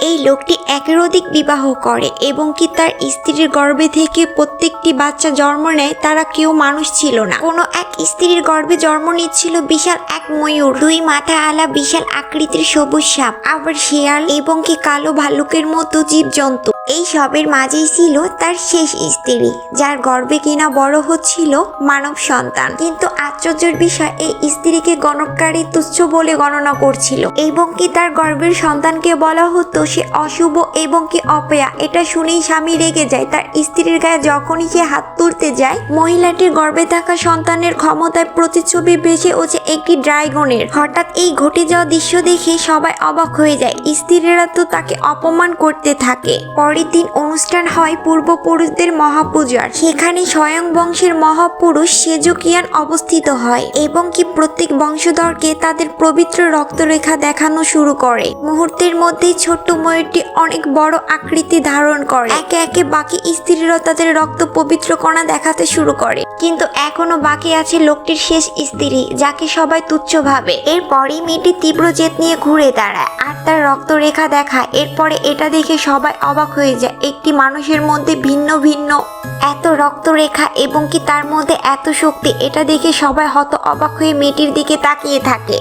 এই লোকটি একের অধিক বিবাহ করে এবং কি তার স্ত্রীর গর্ভে থেকে প্রত্যেকটি বাচ্চা জন্ম নেয়, তারা কেউ মানুষ ছিল না। কোনো এক স্ত্রীর গর্ভে জন্ম নিচ্ছিল বিশাল এক ময়ূর, দুই মাথা আলা বিশাল আকৃতির সবুজ সাপ, আবার শিয়াল এবং কি কালো ভালুকের মতো জীবজন্তু। এই সবের মাঝেই ছিল তার শেষ স্ত্রী, যার গর্ভে কিনা বড় হচ্ছিল মানব সন্তান। কিন্তু আশ্চর্যের বিষয়, এই স্ত্রীকে গণককারী তুচ্ছ বলে গণনা করছিল এবং কি তার গর্ভের সন্তানকে বলা হতো সে অশুভ এবং কি অপয়া। এটা শুনেই স্বামী রেগে যায়। তার স্ত্রীর গায়ে যখনই সে হাত তুলতে যায়, মহিলাটির গর্ভে থাকা সন্তানের ক্ষমতায় প্রতিচ্ছবি ভেসে ওঠে একটি ড্রাগনের। হঠাৎ এই ঘটে যাওয়া দৃশ্য দেখে সবাই অবাক হয়ে যায়। স্ত্রীরা তো তাকে অপমান করতে থাকে। পরের দিন অনুষ্ঠান হয় পূর্বপুরুষদের মহাপূজার। সেখানে স্বয়ং বংশের মহাপুরুষ সেজকিয়ান অবস্থিত হয় এবং কি প্রত্যেক বংশধরকে তাদের পবিত্র রক্তরেখা দেখানো শুরু করে। মুহূর্তের মধ্যেই ছোট্ট ময়ূরটি অনেক বড় আকৃতি ধারণ করে। একে একে বাকি স্ত্রীরা তাদের রক্ত পবিত্র কণা দেখাতে শুরু করে। কিন্তু এখনো বাকি আছে লোকটির শেষ স্ত্রী, যাকে সবাই তুচ্ছ ভাবে। এরপরই মেয়েটি তীব্র জেদ নিয়ে ঘুরে দাঁড়ায় আর তার রক্তরেখা দেখায়। এরপরে এটা দেখে সবাই অবাক হয়ে যায়, একটি মানুষের মধ্যে ভিন্ন ভিন্ন এত রক্তরেখা এবং কি তার মধ্যে এত শক্তি। এটা দেখে সবাই অবাক হয়ে মেয়েটির দিকে তাকিয়ে থাকে।